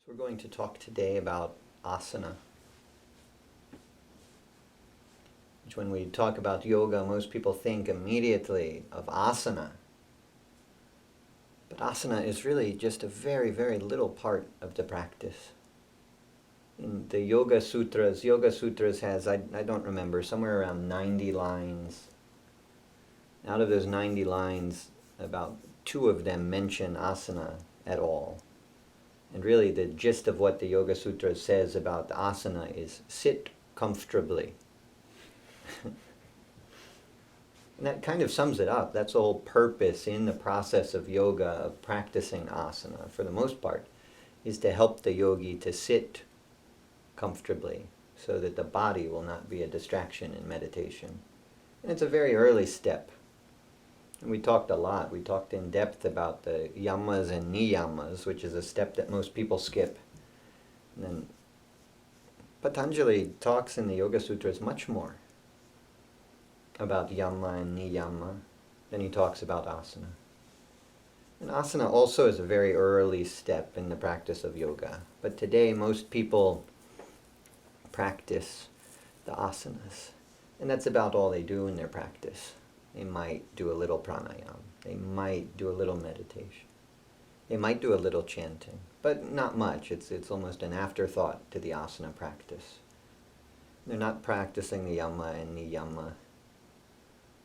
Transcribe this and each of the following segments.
So we're going to talk today about asana, which when we talk about yoga, most people think immediately of asana. But asana is really just a very, very little part of the practice. In the Yoga Sutras has, I don't remember, somewhere around 90 lines. Out of those 90 lines, about 2 of them mention asana at all. And really the gist of what the Yoga Sutra says about asana is sit comfortably. And that kind of sums it up. That's the whole purpose in the process of yoga, of practicing asana, for the most part, is to help the yogi to sit comfortably so that the body will not be a distraction in meditation. And it's a very early step. And we talked a lot. We talked in depth about the yamas and niyamas, which is a step that most people skip. And then Patanjali talks in the Yoga Sutras much more about yama and niyama than he talks about asana. And asana also is a very early step in the practice of yoga. But today most people practice the asanas. And that's about all they do in their practice. They might do a little pranayama. They might do a little meditation. They might do a little chanting. But not much. It's almost an afterthought to the asana practice. They're not practicing the yama and niyama.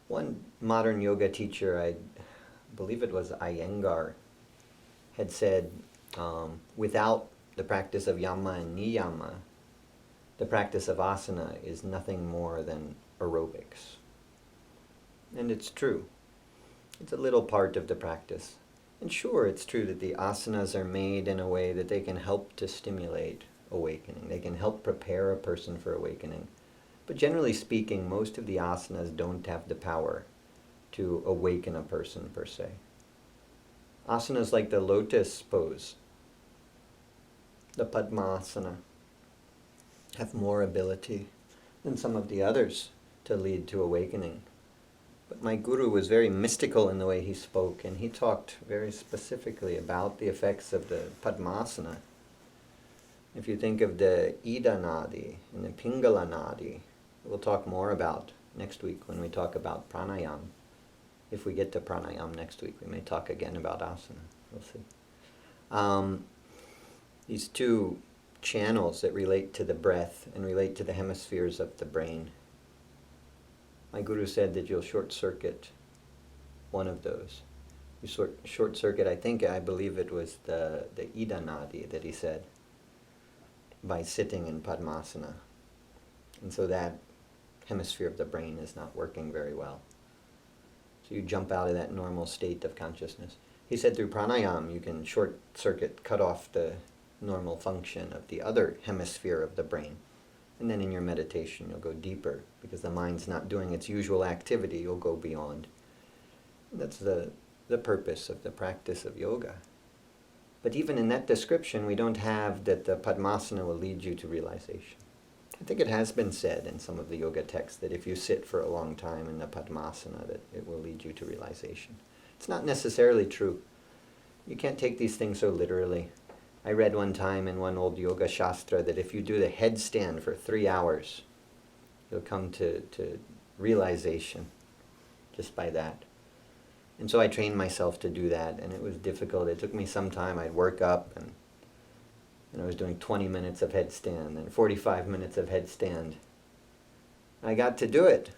One modern yoga teacher, I believe it was Iyengar, had said, without the practice of yama and niyama, the practice of asana is nothing more than aerobics. And it's true. It's a little part of the practice. And sure, it's true that the asanas are made in a way that they can help to stimulate awakening. They can help prepare a person for awakening. But generally speaking, most of the asanas don't have the power to awaken a person per se. Asanas like the lotus pose, the padmasana, have more ability than some of the others to lead to awakening. But my guru was very mystical in the way he spoke, and he talked very specifically about the effects of the padmasana. If you think of the Ida Nadi and the Pingala Nadi, we'll talk more about next week when we talk about pranayam. If we get to pranayam next week, we may talk again about asana. We'll see. These 2 channels that relate to the breath and relate to the hemispheres of the brain. My guru said that you'll short-circuit one of those. You short-circuit, I believe it was the Ida Nadi that he said, by sitting in Padmasana. And so that hemisphere of the brain is not working very well. So you jump out of that normal state of consciousness. He said through pranayam you can short-circuit, cut off the normal function of the other hemisphere of the brain. And then in your meditation you'll go deeper, because the mind's not doing its usual activity, you'll go beyond. And that's the purpose of the practice of yoga. But even in that description we don't have that the Padmasana will lead you to realization. I think it has been said in some of the yoga texts that if you sit for a long time in the Padmasana that it will lead you to realization. It's not necessarily true. You can't take these things so literally. I read one time in one old yoga shastra that if you do the headstand for 3 hours, you'll come to realization just by that. And so I trained myself to do that, and it was difficult. It took me some time. I'd work up, and I was doing 20 minutes of headstand and 45 minutes of headstand. I got to do it.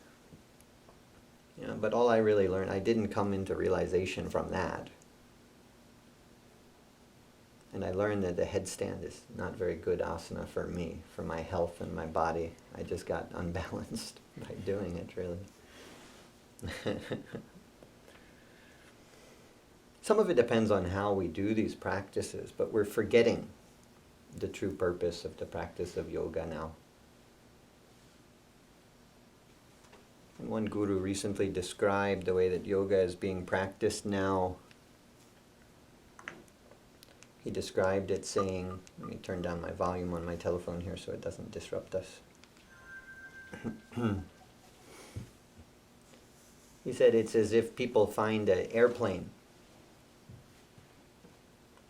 But all I really learned, I didn't come into realization from that. And I learned that the headstand is not very good asana for me, for my health and my body. I just got unbalanced by doing it, really. Some of it depends on how we do these practices, but we're forgetting the true purpose of the practice of yoga now. And one guru recently described the way that yoga is being practiced now. He described it saying, let me turn down my volume on my telephone here so it doesn't disrupt us. He said it's as if people find an airplane.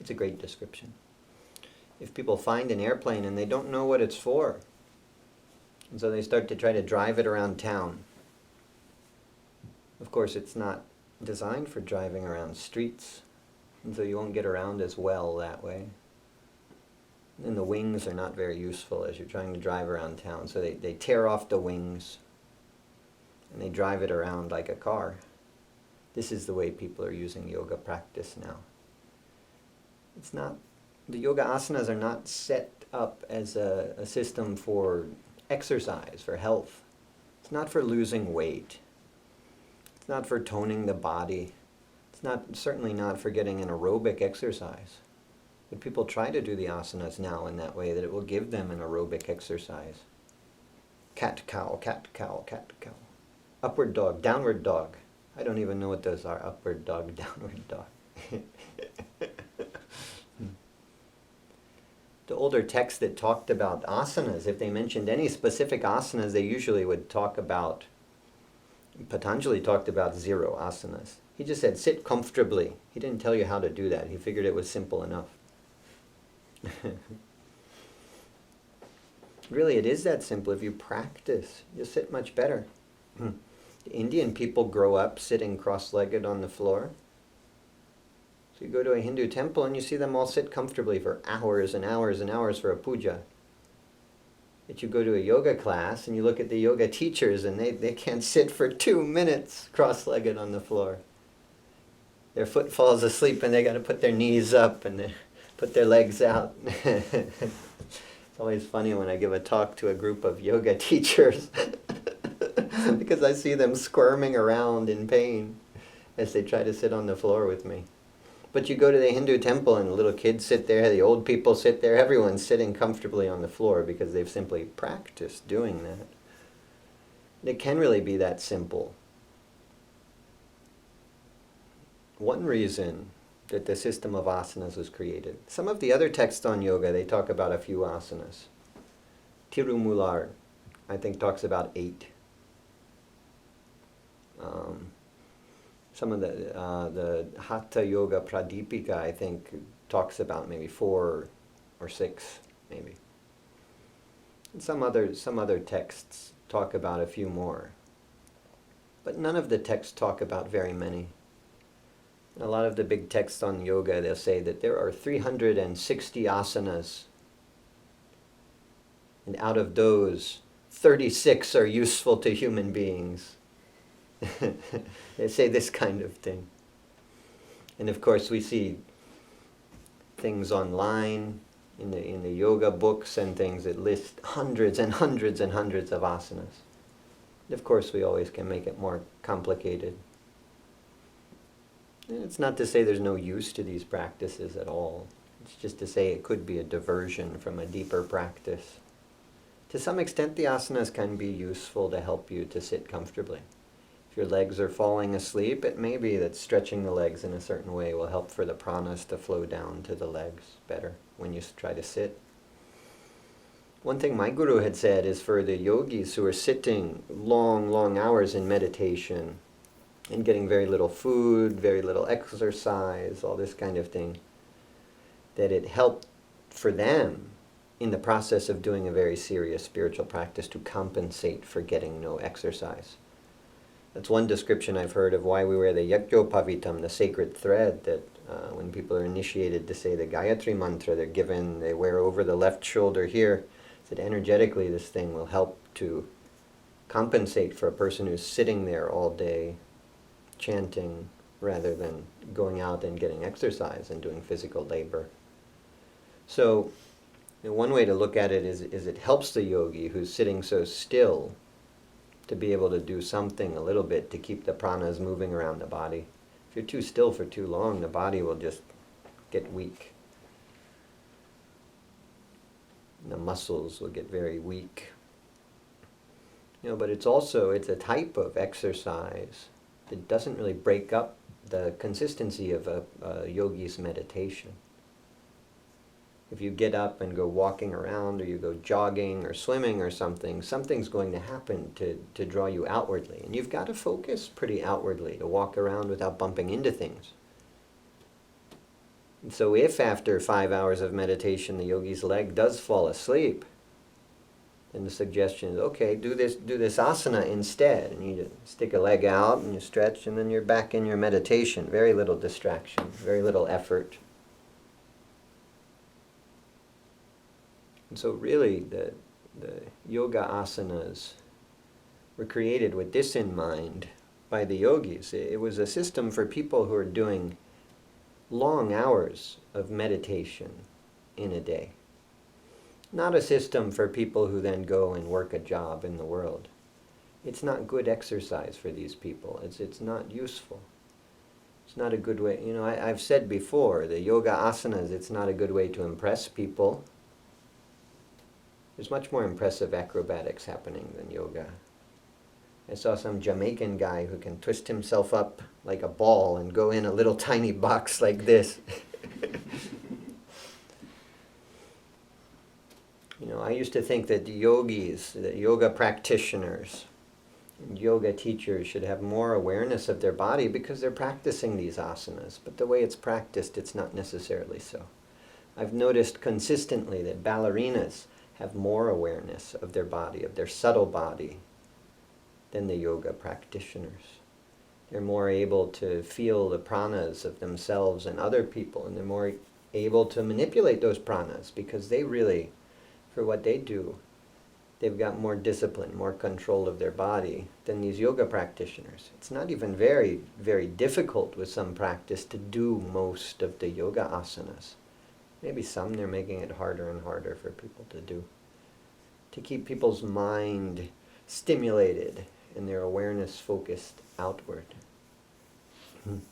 It's a great description. If people find an airplane and they don't know what it's for, and so they start to try to drive it around town. Of course, it's not designed for driving around streets, and so you won't get around as well that way. And the wings are not very useful as you're trying to drive around town, so they tear off the wings and they drive it around like a car. This is the way people are using yoga practice now. It's not, the yoga asanas are not set up as a system for exercise, for health. It's not for losing weight. It's not for toning the body. It's certainly not for getting an aerobic exercise. But people try to do the asanas now in that way that it will give them an aerobic exercise. Cat-cow, cat-cow, cat-cow. Upward dog, downward dog. I don't even know what those are. Upward dog, downward dog. The older texts that talked about asanas, if they mentioned any specific asanas, they usually would talk about, Patanjali talked about 0 asanas. He just said, sit comfortably. He didn't tell you how to do that. He figured it was simple enough. Really, it is that simple. If you practice, you'll sit much better. The Indian people grow up sitting cross-legged on the floor. So you go to a Hindu temple and you see them all sit comfortably for hours and hours and hours for a puja. But you go to a yoga class and you look at the yoga teachers and they can't sit for 2 minutes cross-legged on the floor. Their foot falls asleep and they got to put their knees up and put their legs out. It's always funny when I give a talk to a group of yoga teachers because I see them squirming around in pain as they try to sit on the floor with me. But you go to the Hindu temple and the little kids sit there, the old people sit there, everyone's sitting comfortably on the floor because they've simply practiced doing that. It can really be that simple. One reason that the system of asanas was created. Some of the other texts on yoga, they talk about a few asanas. Tirumular, I think, talks about 8. Some of the Hatha Yoga Pradipika, I think, talks about maybe 4 or 6, maybe. And some other texts talk about a few more. But none of the texts talk about very many. A lot of the big texts on yoga, they'll say that there are 360 asanas. And out of those, 36 are useful to human beings. They say this kind of thing. And of course we see things online, in the yoga books and things that list hundreds and hundreds and hundreds of asanas. And of course we always can make it more complicated. And it's not to say there's no use to these practices at all. It's just to say it could be a diversion from a deeper practice. To some extent the asanas can be useful to help you to sit comfortably. If your legs are falling asleep, it may be that stretching the legs in a certain way will help for the pranas to flow down to the legs better when you try to sit. One thing my guru had said is for the yogis who are sitting long, long hours in meditation and getting very little food, very little exercise, all this kind of thing, that it helped for them in the process of doing a very serious spiritual practice to compensate for getting no exercise. That's one description I've heard of why we wear the yakyopavitam, the sacred thread that when people are initiated to say the Gayatri mantra, they wear over the left shoulder here, that energetically this thing will help to compensate for a person who's sitting there all day chanting rather than going out and getting exercise and doing physical labor. So one way to look at it is it helps the yogi who's sitting so still to be able to do something a little bit to keep the pranas moving around the body. If you're too still for too long, the body will just get weak. The muscles will get very weak. But it's a type of exercise that doesn't really break up the consistency of a yogi's meditation. If you get up and go walking around, or you go jogging or swimming or something's going to happen to draw you outwardly. And you've got to focus pretty outwardly to walk around without bumping into things. And so if after 5 hours of meditation the yogi's leg does fall asleep, then the suggestion is, okay, do this asana instead. And you stick a leg out and you stretch, and then you're back in your meditation. Very little distraction, very little effort. And so really the yoga asanas were created with this in mind by the yogis. It was a system for people who are doing long hours of meditation in a day. Not a system for people who then go and work a job in the world. It's not good exercise for these people. It's not useful. It's not a good way. You know, I've said before, the yoga asanas, it's not a good way to impress people. There's much more impressive acrobatics happening than yoga. I saw some Jamaican guy who can twist himself up like a ball and go in a little tiny box like this. You know, I used to think that the yogis, the yoga practitioners, and yoga teachers should have more awareness of their body because they're practicing these asanas. But the way it's practiced, it's not necessarily so. I've noticed consistently that ballerinas have more awareness of their body, of their subtle body, than the yoga practitioners. They're more able to feel the pranas of themselves and other people, and they're more able to manipulate those pranas because they really, for what they do, they've got more discipline, more control of their body than these yoga practitioners. It's not even very, very difficult with some practice to do most of the yoga asanas. Maybe some they're making it harder and harder for people to do. To keep people's mind stimulated and their awareness focused outward. And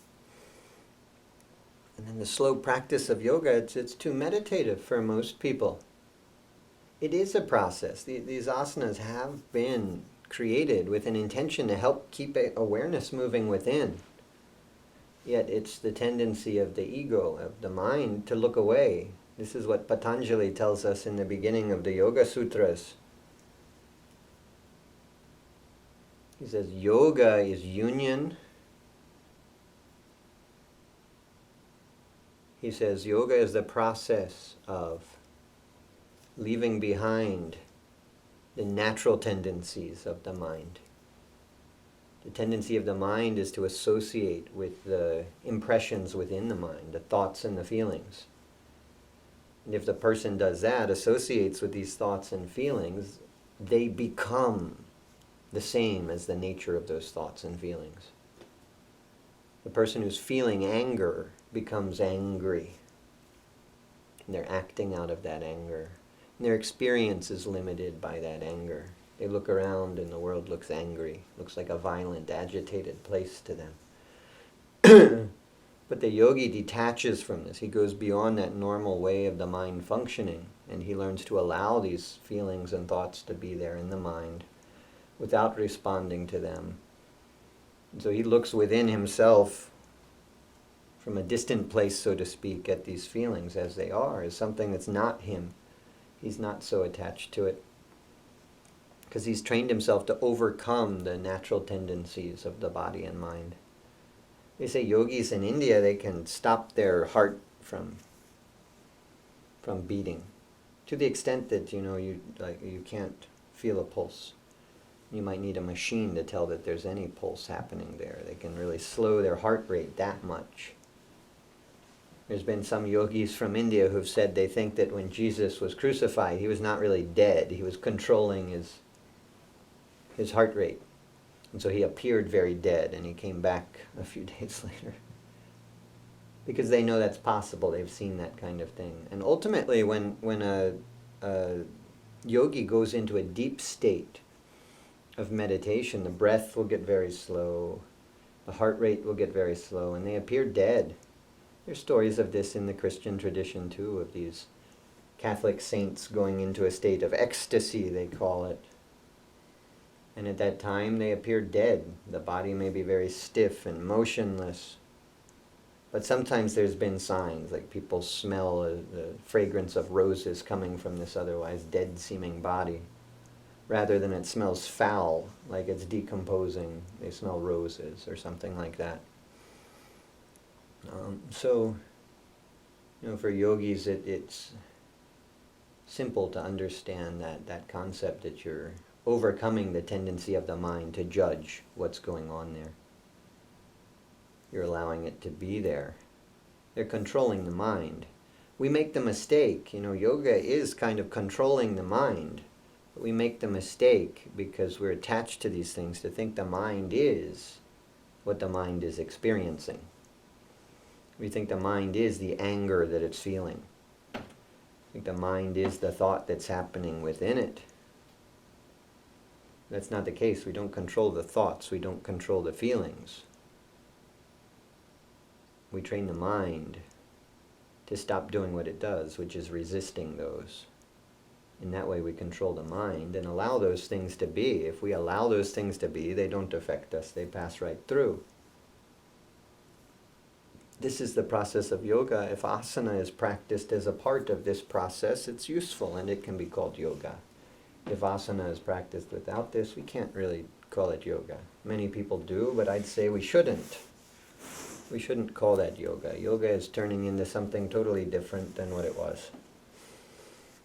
then the slow practice of yoga, it's too meditative for most people. It is a process. These asanas have been created with an intention to help keep awareness moving within. Yet it's the tendency of the ego, of the mind, to look away. This is what Patanjali tells us in the beginning of the Yoga Sutras. He says, yoga is union. He says, yoga is the process of leaving behind the natural tendencies of the mind. The tendency of the mind is to associate with the impressions within the mind, the thoughts and the feelings. And if the person does that, associates with these thoughts and feelings, they become the same as the nature of those thoughts and feelings. The person who's feeling anger becomes angry. And they're acting out of that anger. And their experience is limited by that anger. They look around and the world looks angry. Looks like a violent, agitated place to them. But the yogi detaches from this. He goes beyond that normal way of the mind functioning. And he learns to allow these feelings and thoughts to be there in the mind without responding to them. And so he looks within himself from a distant place, so to speak, at these feelings as they are, as something that's not him. He's not so attached to it. Because he's trained himself to overcome the natural tendencies of the body and mind. They say yogis in India, they can stop their heart from beating, to the extent that you can't feel a pulse. You might need a machine to tell that there's any pulse happening there. They can really slow their heart rate that much. There's been some yogis from India who've said they think that when Jesus was crucified, he was not really dead. He was controlling his heart rate. And so he appeared very dead, and he came back a few days later. Because they know that's possible. They've seen that kind of thing. And ultimately, when a yogi goes into a deep state of meditation, the breath will get very slow, the heart rate will get very slow, and they appear dead. There's stories of this in the Christian tradition too, of these Catholic saints going into a state of ecstasy, they call it. And at that time they appear dead. The body may be very stiff and motionless. But sometimes there's been signs, like people smell the fragrance of roses coming from this otherwise dead-seeming body. Rather than it smells foul, like it's decomposing, they smell roses or something like that. So For yogis, it's simple to understand that concept that you're overcoming the tendency of the mind to judge what's going on there. You're allowing it to be there. They're controlling the mind. We make the mistake, yoga is kind of controlling the mind. But we make the mistake because we're attached to these things to think the mind is what the mind is experiencing. We think the mind is the anger that it's feeling. I think the mind is the thought that's happening within it. That's not the case. We don't control the thoughts. We don't control the feelings. We train the mind to stop doing what it does, which is resisting those. In that way we control the mind and allow those things to be. If we allow those things to be, they don't affect us. They pass right through. This is the process of yoga. If asana is practiced as a part of this process, it's useful and it can be called yoga. If asana is practiced without this, we can't really call it yoga. Many people do, but I'd say we shouldn't. We shouldn't call that yoga. Yoga is turning into something totally different than what it was.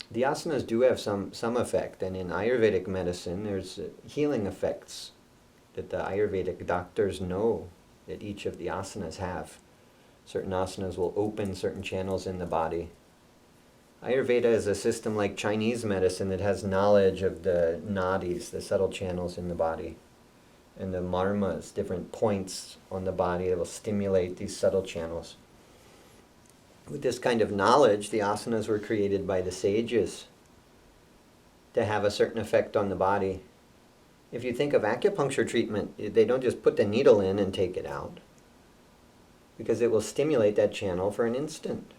The asanas do have some effect, and in Ayurvedic medicine there's healing effects that the Ayurvedic doctors know that each of the asanas have. Certain asanas will open certain channels in the body. Ayurveda is a system like Chinese medicine that has knowledge of the nadis, the subtle channels in the body, and the marmas, different points on the body that will stimulate these subtle channels. With this kind of knowledge, the asanas were created by the sages to have a certain effect on the body. If you think of acupuncture treatment, they don't just put the needle in and take it out, because it will stimulate that channel for an instant.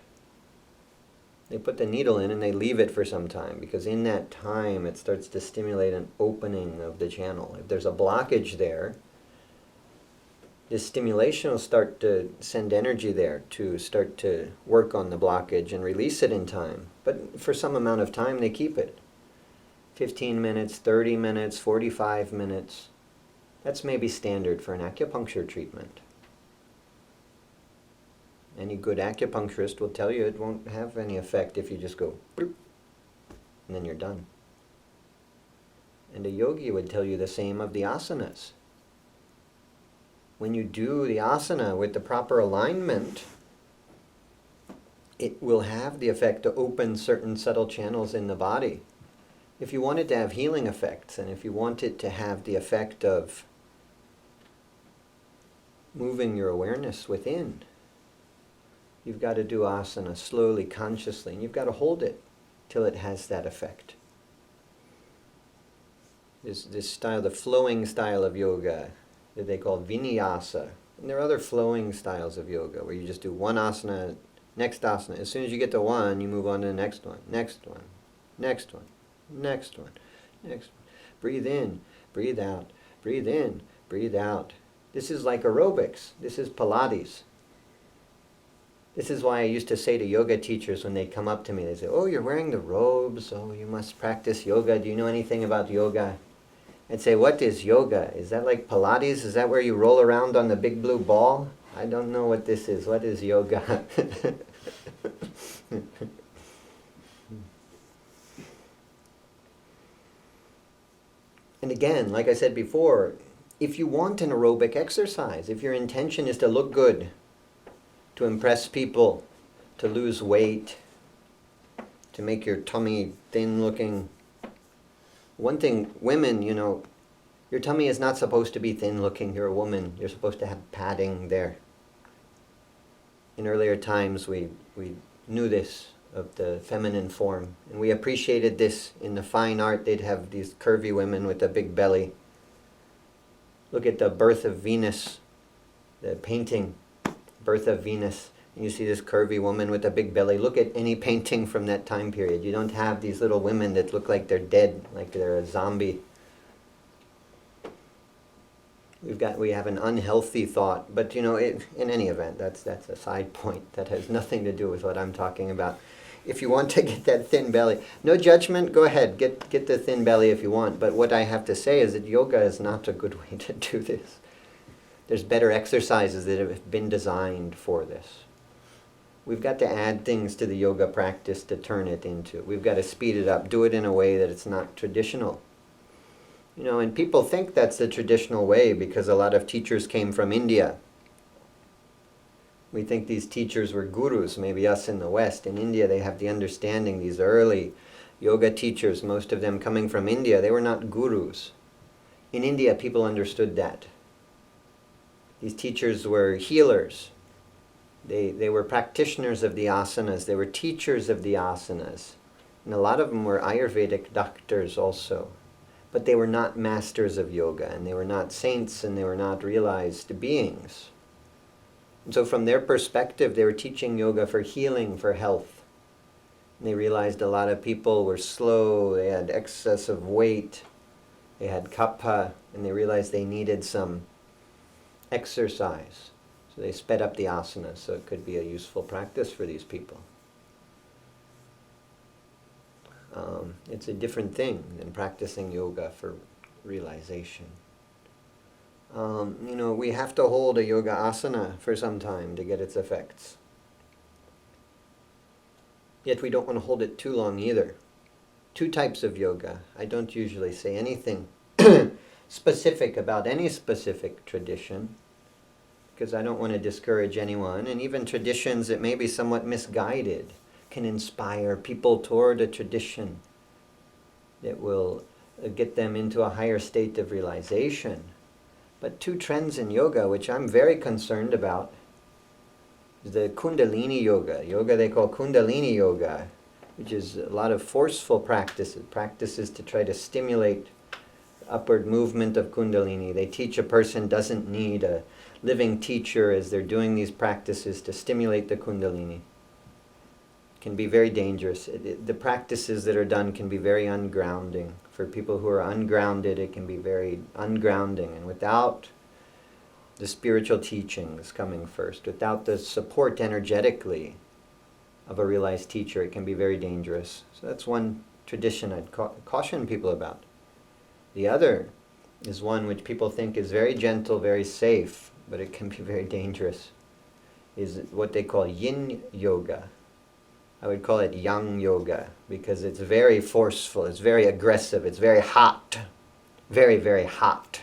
They put the needle in and they leave it for some time, because in that time it starts to stimulate an opening of the channel. If there's a blockage there, this stimulation will start to send energy there to start to work on the blockage and release it in time. But for some amount of time they keep it. 15 minutes, 30 minutes, 45 minutes. That's maybe standard for an acupuncture treatment. Any good acupuncturist will tell you it won't have any effect if you just go bloop, and then you're done. And a yogi would tell you the same of the asanas. When you do the asana with the proper alignment, it will have the effect to open certain subtle channels in the body. If you want it to have healing effects, and if you want it to have the effect of moving your awareness within, you've got to do asana slowly, consciously, and you've got to hold it till it has that effect. This style, the flowing style of yoga, that they call vinyasa. And there are other flowing styles of yoga where you just do one asana, next asana. As soon as you get to one, you move on to the next one, next one, next one, next one, next one. Breathe in, breathe out, breathe in, breathe out. This is like aerobics. This is Pilates. This is why I used to say to yoga teachers when they come up to me, they say, "Oh, you're wearing the robes, oh, you must practice yoga. Do you know anything about yoga?" I'd say, "What is yoga? Is that like Pilates? Is that where you roll around on the big blue ball? I don't know what this is. What is yoga?" And again, like I said before, if you want an aerobic exercise, if your intention is to look good, to impress people, to lose weight, to make your tummy thin looking. One thing, women, your tummy is not supposed to be thin looking. You're a woman. You're supposed to have padding there. In earlier times we knew this of the feminine form, and we appreciated this in the fine art. They'd have these curvy women with a big belly. Look at the Birth of Venus, the painting, Birth of Venus, and you see this curvy woman with a big belly. Look at any painting from that time period. You don't have these little women that look like they're dead, like they're a zombie. We have an unhealthy thought, but in any event, that's a side point that has nothing to do with what I'm talking about. If you want to get that thin belly, no judgment, go ahead, get the thin belly if you want. But what I have to say is that yoga is not a good way to do this. There's better exercises that have been designed for this. We've got to add things to the yoga practice to turn it into. We've got to speed it up, do it in a way that it's not traditional. And people think that's the traditional way because a lot of teachers came from India. We think these teachers were gurus, maybe us in the West. In India, they have the understanding, these early yoga teachers, most of them coming from India, they were not gurus. In India, people understood that. These teachers were healers. They were practitioners of the asanas. They were teachers of the asanas. And a lot of them were Ayurvedic doctors also. But they were not masters of yoga, and they were not saints, and they were not realized beings. And so from their perspective, they were teaching yoga for healing, for health. And they realized a lot of people were slow, they had excess of weight, they had kapha, and they realized they needed some exercise. So they sped up the asanas, so it could be a useful practice for these people. It's a different thing than practicing yoga for realization. We have to hold a yoga asana for some time to get its effects. Yet we don't want to hold it too long either. Two types of yoga. I don't usually say anything specific about any specific tradition, because I don't want to discourage anyone, and even traditions that may be somewhat misguided can inspire people toward a tradition that will get them into a higher state of realization. But two trends in yoga, which I'm very concerned about, is the Kundalini yoga. Yoga they call Kundalini yoga, which is a lot of forceful practices to try to stimulate upward movement of Kundalini. They teach a person doesn't need a living teacher as they're doing these practices to stimulate the Kundalini. Can be very dangerous. The practices that are done can be very ungrounding. For people who are ungrounded, it can be very ungrounding. And without the spiritual teachings coming first, without the support energetically of a realized teacher, it can be very dangerous. So that's one tradition I'd caution people about. The other is one which people think is very gentle, very safe, but it can be very dangerous, is what they call yin yoga. I would call it yang yoga, because it's very forceful, it's very aggressive, it's very hot. Very, very hot.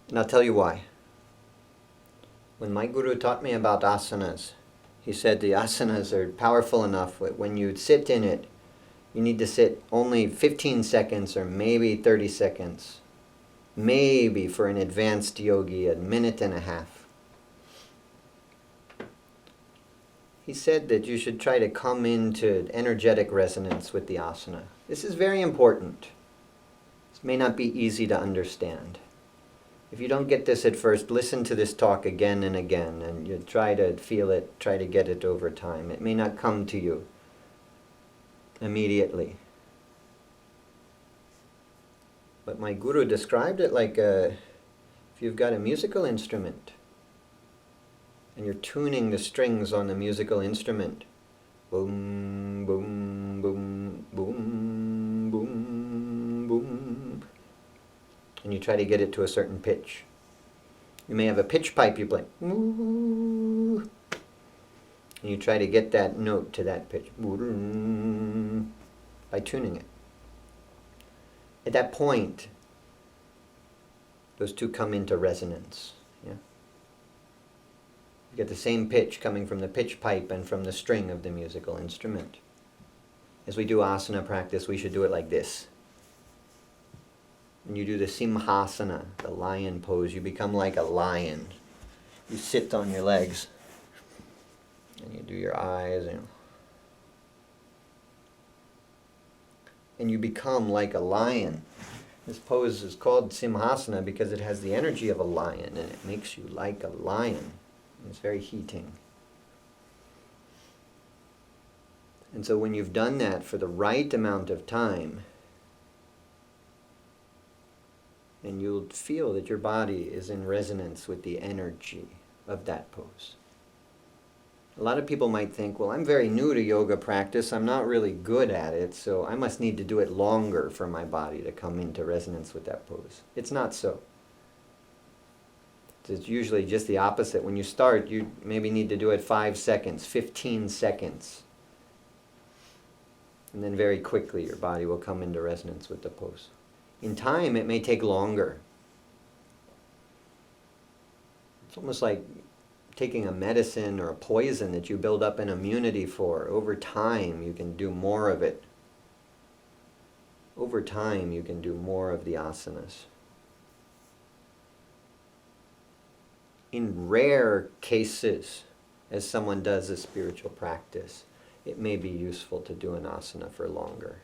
And I'll tell you why. When my guru taught me about asanas, he said the asanas are powerful enough that when you sit in it, you need to sit only 15 seconds or maybe 30 seconds. Maybe for an advanced yogi, a minute and a half. He said that you should try to come into energetic resonance with the asana. This is very important. This may not be easy to understand. If you don't get this at first, listen to this talk again and again, and you try to feel it, try to get it over time. It may not come to you immediately. But my guru described it like if you've got a musical instrument, and you're tuning the strings on the musical instrument. Boom, boom, boom, boom, boom, boom. And you try to get it to a certain pitch. You may have a pitch pipe you play. And you try to get that note to that pitch by tuning it. At that point, those two come into resonance. You get the same pitch coming from the pitch pipe and from the string of the musical instrument. As we do asana practice, we should do it like this. When you do the simhasana, the lion pose, you become like a lion. You sit on your legs, and you do your eyes, and you become like a lion. This pose is called simhasana because it has the energy of a lion, and it makes you like a lion. It's very heating. And so when you've done that for the right amount of time, and you'll feel that your body is in resonance with the energy of that pose. A lot of people might think, well, I'm very new to yoga practice, I'm not really good at it, so I must need to do it longer for my body to come into resonance with that pose. It's not so. It's usually just the opposite. When you start, you maybe need to do it 5 seconds, 15 seconds. And then very quickly your body will come into resonance with the pose. In time, it may take longer. It's almost like taking a medicine or a poison that you build up an immunity for. Over time, you can do more of it. Over time, you can do more of the asanas. In rare cases, as someone does a spiritual practice, it may be useful to do an asana for longer.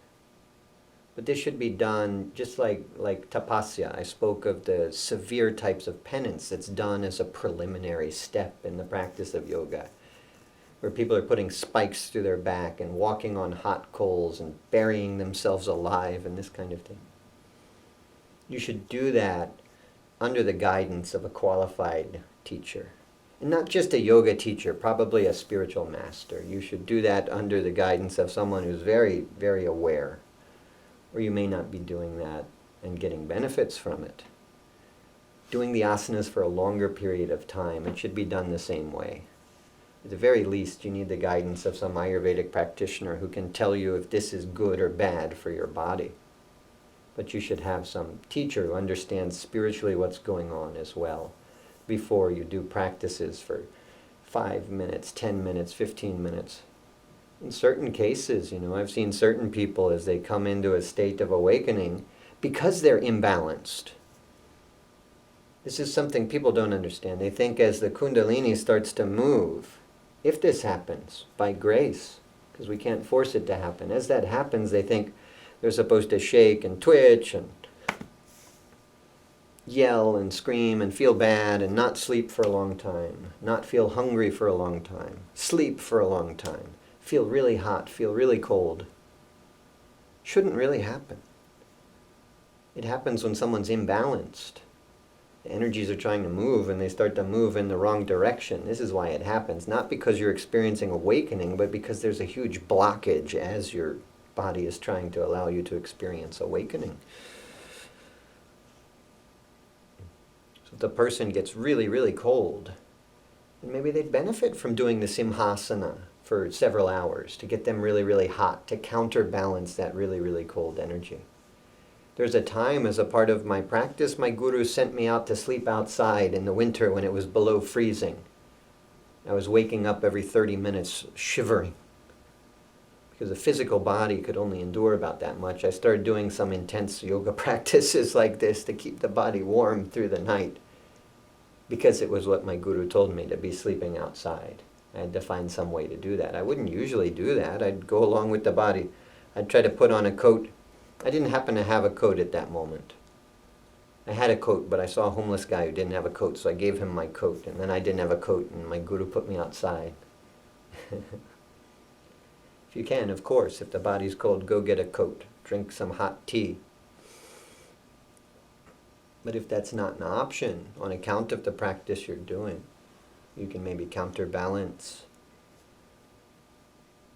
But this should be done just like tapasya. I spoke of the severe types of penance that's done as a preliminary step in the practice of yoga, where people are putting spikes through their back and walking on hot coals and burying themselves alive and this kind of thing. You should do that under the guidance of a qualified teacher. And not just a yoga teacher, probably a spiritual master. You should do that under the guidance of someone who's very, very aware. Or you may not be doing that and getting benefits from it. Doing the asanas for a longer period of time, it should be done the same way. At the very least, you need the guidance of some Ayurvedic practitioner who can tell you if this is good or bad for your body. But you should have some teacher who understands spiritually what's going on as well before you do practices for 5 minutes, 10 minutes, 15 minutes. In certain cases, I've seen certain people as they come into a state of awakening because they're imbalanced. This is something people don't understand. They think as the kundalini starts to move, if this happens by grace, because we can't force it to happen, as that happens, they think they're supposed to shake and twitch and yell and scream and feel bad and not sleep for a long time, not feel hungry for a long time, sleep for a long time, feel really hot, feel really cold. Shouldn't really happen. It happens when someone's imbalanced. The energies are trying to move and they start to move in the wrong direction. This is why it happens. Not because you're experiencing awakening, but because there's a huge blockage as your body is trying to allow you to experience awakening. So if the person gets really, really cold, then maybe they'd benefit from doing the simhasana for several hours to get them really, really hot, to counterbalance that really, really cold energy. There's a time as a part of my practice, my guru sent me out to sleep outside in the winter when it was below freezing. I was waking up every 30 minutes shivering because the physical body could only endure about that much. I started doing some intense yoga practices like this to keep the body warm through the night because it was what my guru told me, to be sleeping outside. I had to find some way to do that. I wouldn't usually do that. I'd go along with the body. I'd try to put on a coat. I didn't happen to have a coat at that moment. I had a coat, but I saw a homeless guy who didn't have a coat, so I gave him my coat, and then I didn't have a coat, and my guru put me outside. If you can, of course, if the body's cold, go get a coat. Drink some hot tea. But if that's not an option, on account of the practice you're doing, you can maybe counterbalance.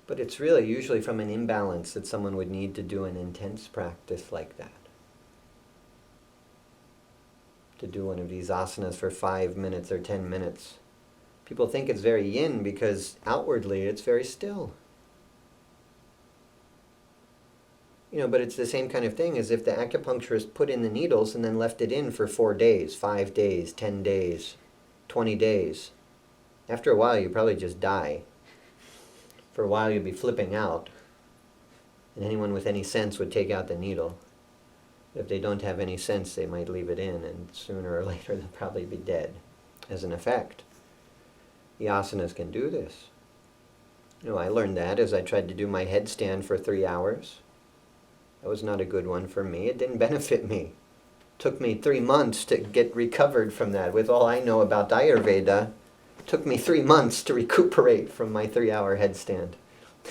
But it's really usually from an imbalance that someone would need to do an intense practice like that. To do one of these asanas for 5 minutes or 10 minutes. People think it's very yin because outwardly it's very still. But it's the same kind of thing as if the acupuncturist put in the needles and then left it in for 4 days, 5 days, 10 days, 20 days. After a while, you probably just die. For a while, you'd be flipping out. And anyone with any sense would take out the needle. If they don't have any sense, they might leave it in, and sooner or later, they'll probably be dead as an effect. The asanas can do this. I learned that as I tried to do my headstand for 3 hours. That was not a good one for me. It didn't benefit me. It took me 3 months to get recovered from that. With all I know about Ayurveda, it took me 3 months to recuperate from my 3-hour headstand.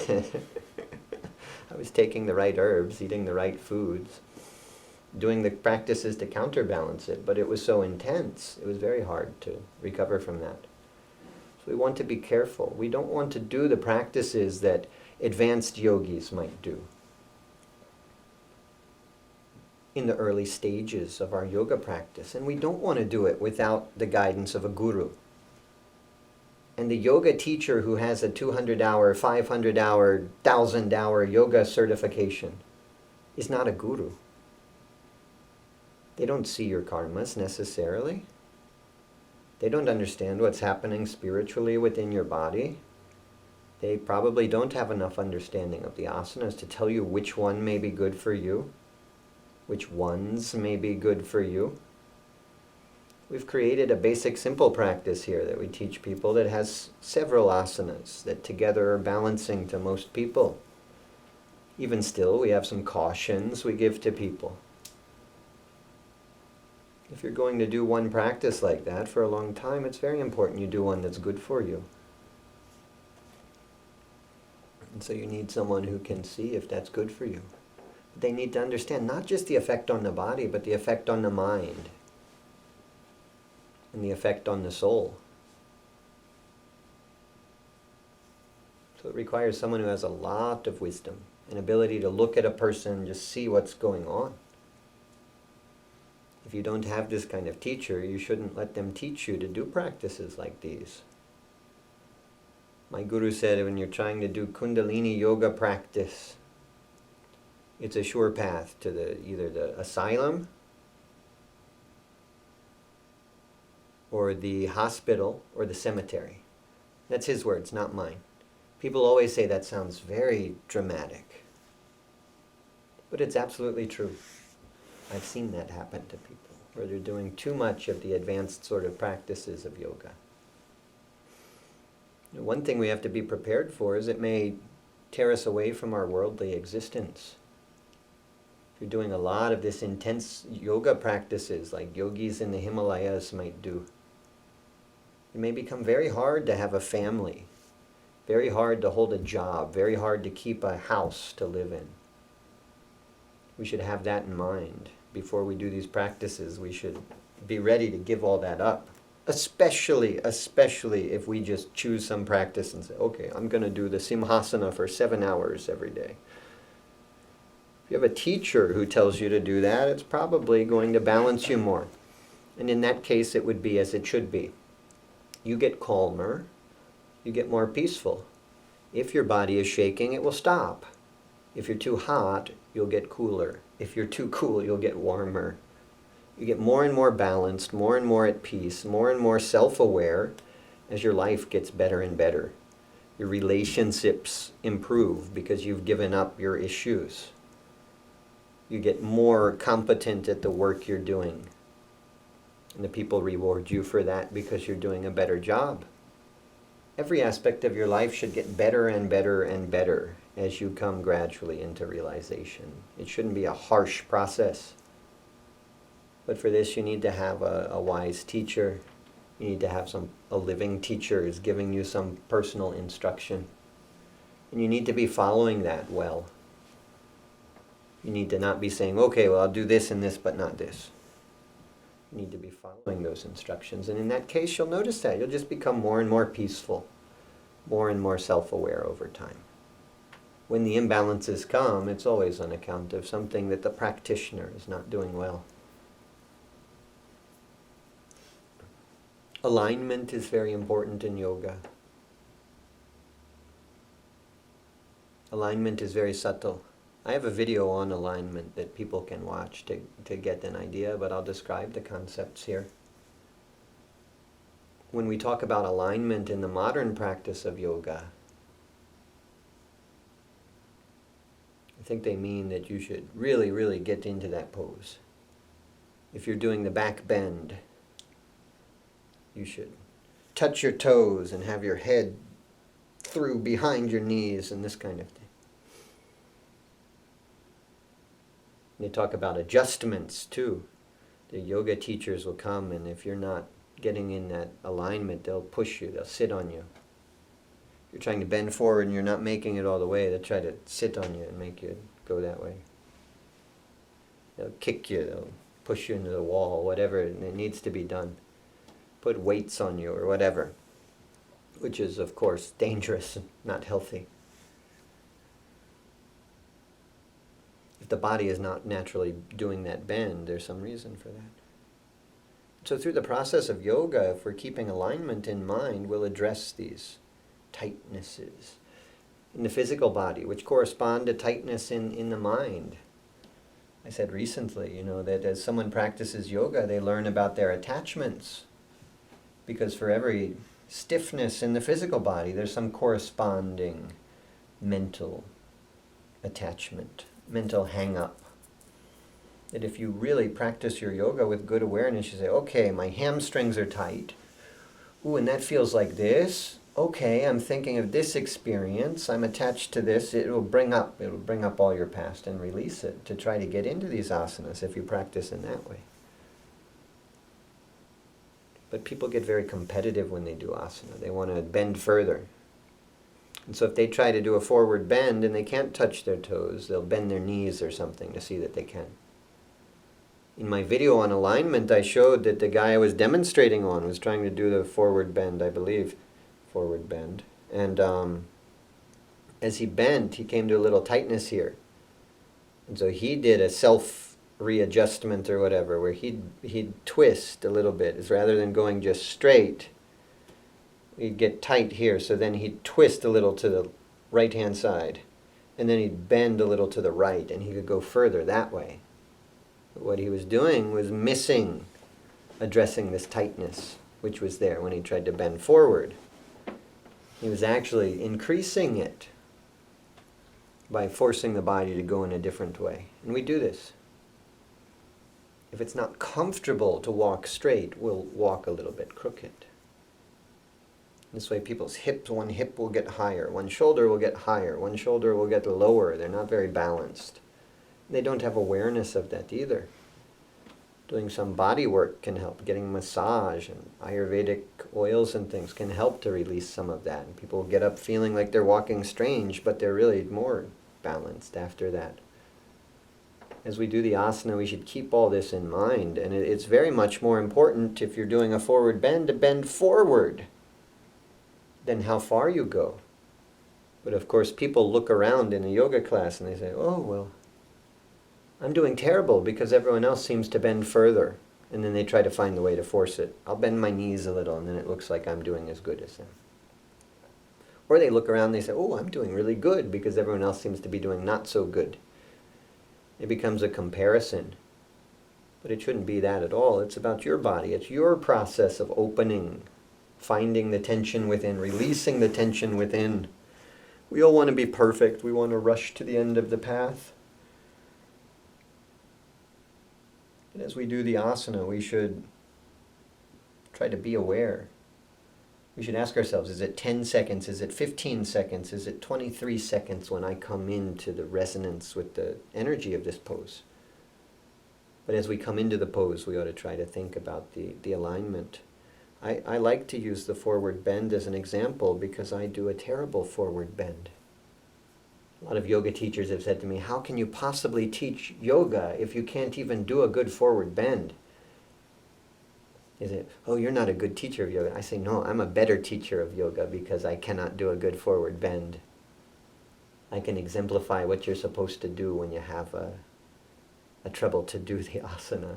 I was taking the right herbs, eating the right foods, doing the practices to counterbalance it, but it was so intense, it was very hard to recover from that. So we want to be careful. We don't want to do the practices that advanced yogis might do. in the early stages of our yoga practice, and we don't want to do it without the guidance of a guru. And the yoga teacher who has a 200-hour, 500-hour, 1,000-hour yoga certification is not a guru. They don't see your karmas necessarily. They don't understand what's happening spiritually within your body. They probably don't have enough understanding of the asanas to tell you which one may be good for you, which ones may be good for you. We've created a basic simple practice here that we teach people that has several asanas that together are balancing to most people. Even still, we have some cautions we give to people. If you're going to do one practice like that for a long time, it's very important you do one that's good for you. And so you need someone who can see if that's good for you. They need to understand not just the effect on the body, but the effect on the mind and the effect on the soul. So it requires someone who has a lot of wisdom, an ability to look at a person and just see what's going on. If you don't have this kind of teacher, you shouldn't let them teach you to do practices like these. My guru said when you're trying to do Kundalini yoga practice, it's a sure path to either the asylum or the hospital or the cemetery. That's his words, not mine. People always say that sounds very dramatic, but it's absolutely true. I've seen that happen to people where they're doing too much of the advanced sort of practices of yoga. One thing we have to be prepared for is it may tear us away from our worldly existence. If you're doing a lot of this intense yoga practices like yogis in the Himalayas might do, it may become very hard to have a family, very hard to hold a job, very hard to keep a house to live in. We should have that in mind. Before we do these practices, we should be ready to give all that up. Especially if we just choose some practice and say, okay, I'm going to do the Simhasana for 7 hours every day. If you have a teacher who tells you to do that, it's probably going to balance you more. And in that case, it would be as it should be. You get calmer, you get more peaceful. If your body is shaking, it will stop. If you're too hot, you'll get cooler. If you're too cool, you'll get warmer. You get more and more balanced, more and more at peace, more and more self-aware as your life gets better and better. Your relationships improve because you've given up your issues. You get more competent at the work you're doing. And the people reward you for that because you're doing a better job. Every aspect of your life should get better and better and better as you come gradually into realization. It shouldn't be a harsh process. But for this, you need to have a wise teacher. You need to have a living teacher who's giving you some personal instruction. And you need to be following that well. You need to not be saying, okay, well, I'll do this and this, but not this. You need to be following those instructions. And in that case, you'll notice that. You'll just become more and more peaceful, more and more self-aware over time. When the imbalances come, it's always on account of something that the practitioner is not doing well. Alignment is very important in yoga. Alignment is very subtle. I have a video on alignment that people can watch to get an idea, but I'll describe the concepts here. When we talk about alignment in the modern practice of yoga, I think they mean that you should really, really get into that pose. If you're doing the back bend, you should touch your toes and have your head through behind your knees and this kind of thing. They talk about adjustments too. The yoga teachers will come, and if you're not getting in that alignment, they'll push you, they'll sit on you. If you're trying to bend forward and you're not making it all the way, they'll try to sit on you and make you go that way. They'll kick you, they'll push you into the wall, whatever it needs to be done. Put weights on you or whatever, which is, of course, dangerous and not healthy. If the body is not naturally doing that bend, there's some reason for that. So through the process of yoga, if we're keeping alignment in mind, we'll address these tightnesses in the physical body, which correspond to tightness in the mind. I said recently, that as someone practices yoga, they learn about their attachments. Because for every stiffness in the physical body, there's some corresponding mental attachment, mental hang-up. That if you really practice your yoga with good awareness, you say, okay, my hamstrings are tight. Ooh, and that feels like this. Okay, I'm thinking of this experience. I'm attached to this. It'll bring up all your past and release it to try to get into these asanas if you practice in that way. But people get very competitive when they do asana. They want to bend further. And so if they try to do a forward bend and they can't touch their toes, they'll bend their knees or something to see that they can. In my video on alignment, I showed that the guy I was demonstrating on was trying to do the forward bend, I believe. Forward bend. And as he bent, he came to a little tightness here. And so he did a self-readjustment or whatever, where he'd twist a little bit. It's rather than going just straight, he'd get tight here. So then he'd twist a little to the right-hand side. And then he'd bend a little to the right, and he could go further that way. But what he was doing was addressing this tightness, which was there when he tried to bend forward. He was actually increasing it by forcing the body to go in a different way. And we do this. If it's not comfortable to walk straight, we'll walk a little bit crooked. This way people's hips, one hip will get higher, one shoulder will get higher, one shoulder will get lower. They're not very balanced. They don't have awareness of that either. Doing some body work can help. Getting massage and Ayurvedic oils and things can help to release some of that. And people get up feeling like they're walking strange, but they're really more balanced after that. As we do the asana, we should keep all this in mind. And it's very much more important, if you're doing a forward bend, to bend forward than how far you go. But of course, people look around in a yoga class and they say, oh, well, I'm doing terrible because everyone else seems to bend further. And then they try to find the way to force it. I'll bend my knees a little, and then it looks like I'm doing as good as them. Or they look around and they say, oh, I'm doing really good because everyone else seems to be doing not so good. It becomes a comparison. But it shouldn't be that at all. It's about your body. It's your process of opening, finding the tension within, releasing the tension within. We all want to be perfect. We want to rush to the end of the path. And as we do the asana, we should try to be aware. We should ask ourselves, is it 10 seconds? Is it 15 seconds? Is it 23 seconds when I come into the resonance with the energy of this pose? But as we come into the pose, we ought to try to think about the alignment. I like to use the forward bend as an example because I do a terrible forward bend. A lot of yoga teachers have said to me, how can you possibly teach yoga if you can't even do a good forward bend? Is it, oh, you're not a good teacher of yoga. I say, no, I'm a better teacher of yoga because I cannot do a good forward bend. I can exemplify what you're supposed to do when you have a trouble to do the asana.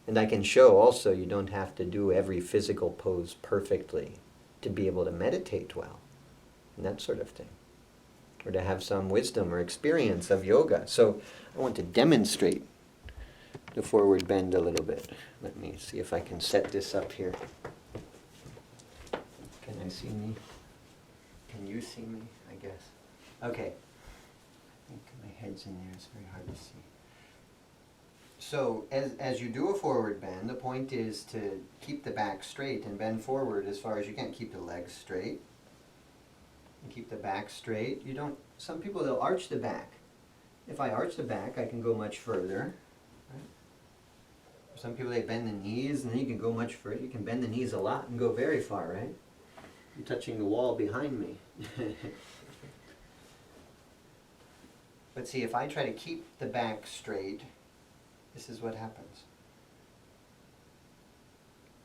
And I can show also you don't have to do every physical pose perfectly to be able to meditate well. And that sort of thing, or to have some wisdom or experience of yoga. So I want to demonstrate the forward bend a little bit. Let me see if I can set this up here. Can I see me? Can you see me? I guess. Okay. I think my head's in there. It's very hard to see. So as you do a forward bend, the point is to keep the back straight and bend forward as far as you can. Keep the legs straight. And keep the back straight. Some people, they'll arch the back. If I arch the back, I can go much further. Right? Some people, they bend the knees, and then you can go much further. You can bend the knees a lot and go very far, right? I'm touching the wall behind me. But see, if I try to keep the back straight, this is what happens.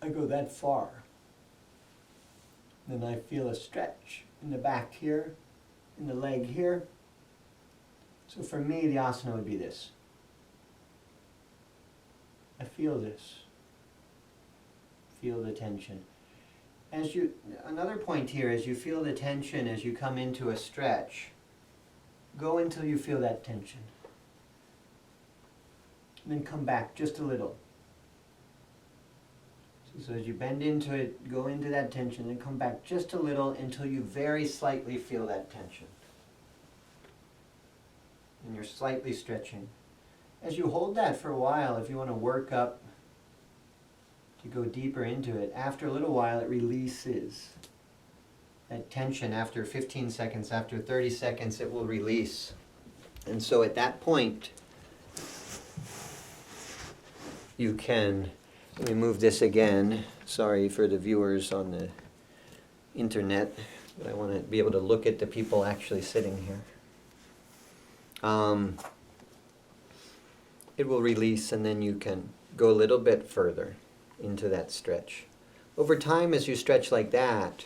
I go that far. Then I feel a stretch in the back here, in the leg here. So for me, the asana would be this. I feel this. Feel the tension. Another point here, as you feel the tension as you come into a stretch, go until you feel that tension. And then come back just a little. So as you bend into it, go into that tension, and come back just a little until you very slightly feel that tension. And you're slightly stretching. As you hold that for a while, if you want to work up to go deeper into it, after a little while it releases. That tension after 15 seconds, after 30 seconds, it will release. And so at that point, you can, let me move this again. Sorry for the viewers on the internet, but I want to be able to look at the people actually sitting here. It will release, and then you can go a little bit further into that stretch. Over time, as you stretch like that,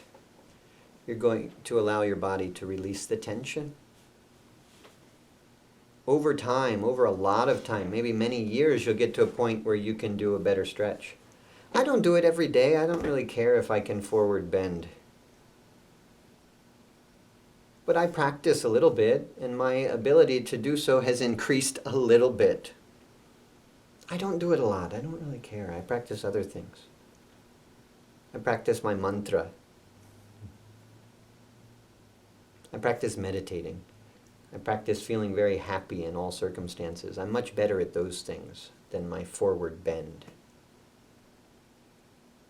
you're going to allow your body to release the tension. Over time, over a lot of time, maybe many years, you'll get to a point where you can do a better stretch. I don't do it every day. I don't really care if I can forward bend. But I practice a little bit, and my ability to do so has increased a little bit. I don't do it a lot. I don't really care. I practice other things. I practice my mantra. I practice meditating. I practice feeling very happy in all circumstances. I'm much better at those things than my forward bend.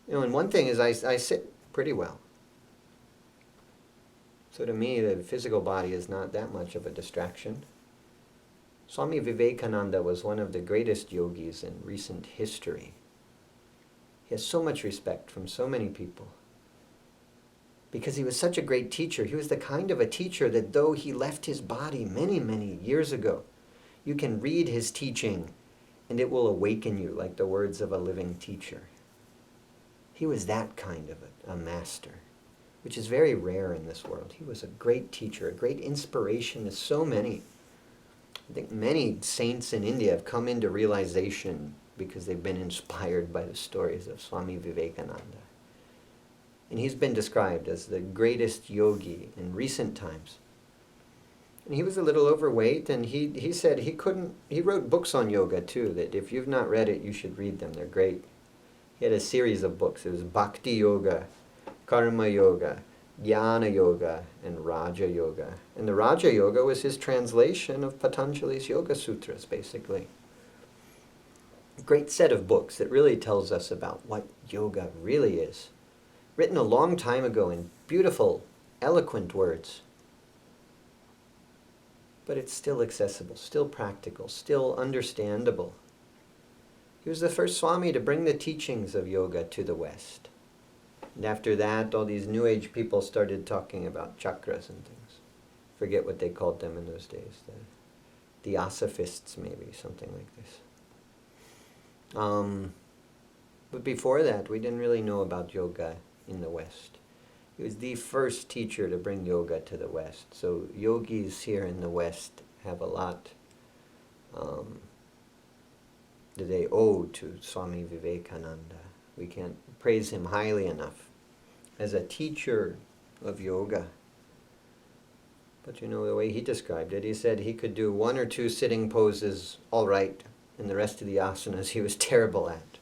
You know, and one thing is I sit pretty well. So to me, the physical body is not that much of a distraction. Swami Vivekananda was one of the greatest yogis in recent history. He has so much respect from so many people because he was such a great teacher. He was the kind of a teacher that though he left his body many, many years ago, you can read his teaching and it will awaken you like the words of a living teacher. He was that kind of a master, which is very rare in this world. He was a great teacher, a great inspiration to so many. I think many saints in India have come into realization because they've been inspired by the stories of Swami Vivekananda. And he's been described as the greatest yogi in recent times. And he was a little overweight, and he said he wrote books on yoga too, that if you've not read it, you should read them. They're great. He had a series of books. It was Bhakti Yoga, Karma Yoga, Jnana Yoga, and Raja Yoga. And the Raja Yoga was his translation of Patanjali's Yoga Sutras, basically. A great set of books that really tells us about what yoga really is. Written a long time ago in beautiful, eloquent words. But it's still accessible, still practical, still understandable. He was the first Swami to bring the teachings of yoga to the West. And after that, all these New Age people started talking about chakras and things. Forget what they called them in those days. The Theosophists, maybe, something like this. But before that, we didn't really know about yoga in the West. He was the first teacher to bring yoga to the West. So yogis here in the West have a lot that they owe to Swami Vivekananda. We can't praise him highly enough as a teacher of yoga. But you know the way he described it, he said he could do 1 or 2 sitting poses all right, and the rest of the asanas he was terrible at.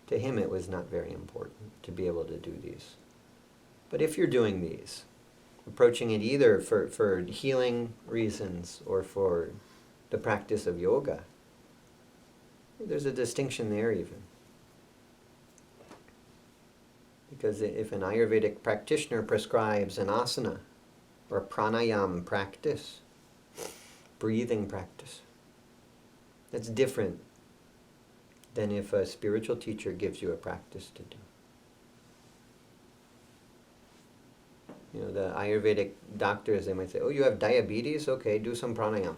To him it was not very important to be able to do these. But if you're doing these, approaching it either for healing reasons or for the practice of yoga, there's a distinction there even. Because if an Ayurvedic practitioner prescribes an asana or a pranayama practice, breathing practice, that's different than if a spiritual teacher gives you a practice to do. You know, the Ayurvedic doctors, they might say, oh, you have diabetes? Okay, do some pranayama.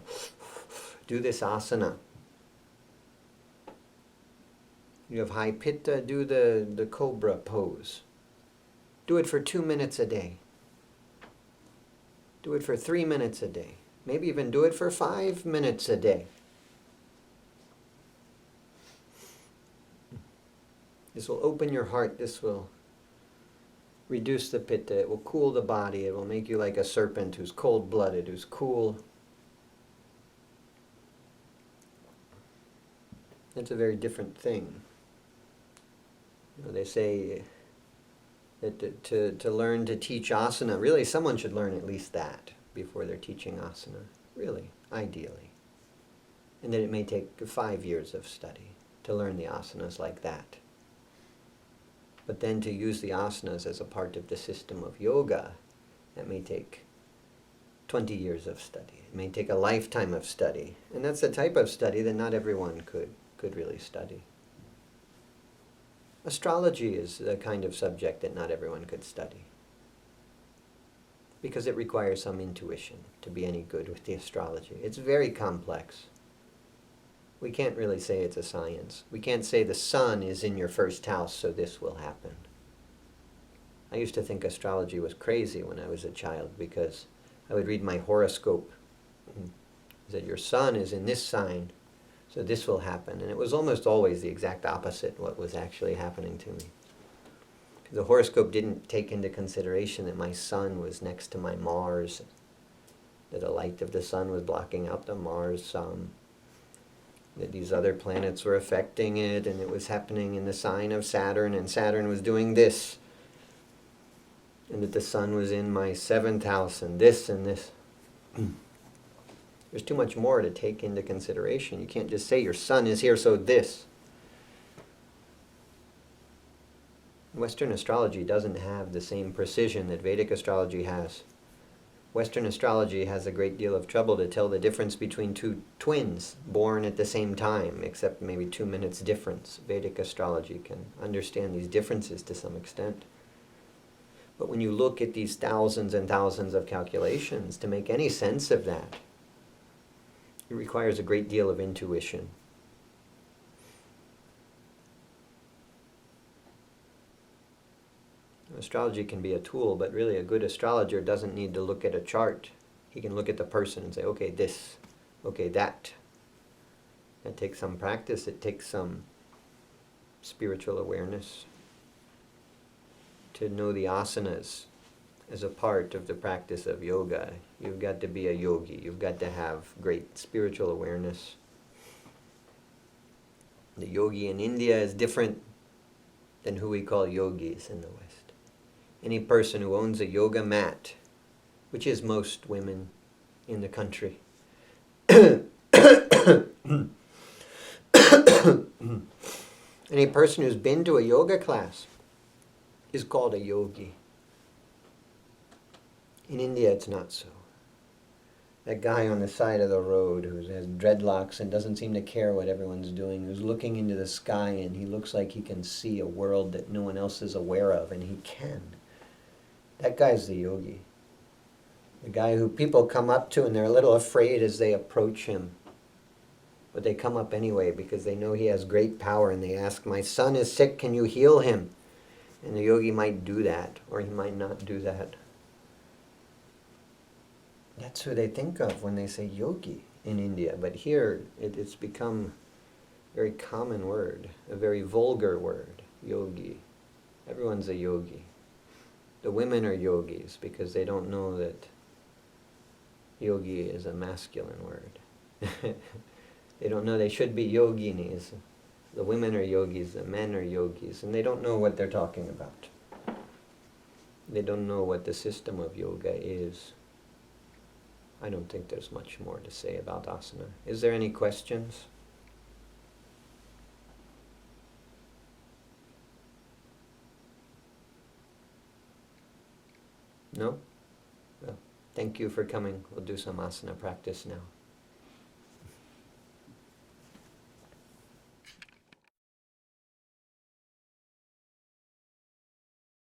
Do this asana. You have high pitta, do the cobra pose. Do it for 2 minutes a day. Do it for 3 minutes a day. Maybe even do it for 5 minutes a day. This will open your heart. This will reduce the pitta. It will cool the body. It will make you like a serpent who's cold-blooded, who's cool. That's a very different thing. You know, they say that to learn to teach asana, really someone should learn at least that before they're teaching asana, really, ideally. And that it may take 5 years of study to learn the asanas like that. But then to use the asanas as a part of the system of yoga, that may take 20 years of study. It may take a lifetime of study. And that's the type of study that not everyone could really study. Astrology is the kind of subject that not everyone could study, because it requires some intuition to be any good with the astrology. It's very complex. We can't really say it's a science. We can't say the sun is in your first house, so this will happen. I used to think astrology was crazy when I was a child, because I would read my horoscope. It said, your sun is in this sign, so this will happen. And it was almost always the exact opposite what was actually happening to me. The horoscope didn't take into consideration that my sun was next to my Mars, that the light of the sun was blocking out the Mars sun, that these other planets were affecting it, and it was happening in the sign of Saturn, and Saturn was doing this, and that the sun was in my 7th house, and this and this. There's too much more to take into consideration. You can't just say your sun is here, so this. Western astrology doesn't have the same precision that Vedic astrology has. Western astrology has a great deal of trouble to tell the difference between two twins born at the same time, except maybe 2 minutes difference. Vedic astrology can understand these differences to some extent. But when you look at these thousands and thousands of calculations, to make any sense of that, it requires a great deal of intuition. Astrology can be a tool, but really a good astrologer doesn't need to look at a chart. He can look at the person and say, okay, this, okay, that. It takes some practice. It takes some spiritual awareness to know the asanas as a part of the practice of yoga. You've got to be a yogi. You've got to have great spiritual awareness. The yogi in India is different than who we call yogis in the West. Any person who owns a yoga mat, which is most women in the country, any person who's been to a yoga class is called a yogi. In India, it's not so. That guy on the side of the road who has dreadlocks and doesn't seem to care what everyone's doing, who's looking into the sky and he looks like he can see a world that no one else is aware of, and he can. That guy's the yogi. The guy who people come up to and they're a little afraid as they approach him. But they come up anyway because they know he has great power, and they ask, my son is sick, can you heal him? And the yogi might do that, or he might not do that. That's who they think of when they say yogi in India. But here, it's become a very common word, a very vulgar word, yogi. Everyone's a yogi. The women are yogis because they don't know that yogi is a masculine word. They don't know they should be yoginis. The women are yogis, the men are yogis, and they don't know what they're talking about. They don't know what the system of yoga is. I don't think there's much more to say about asana. Is there any questions? No? Well, thank you for coming. We'll do some asana practice now.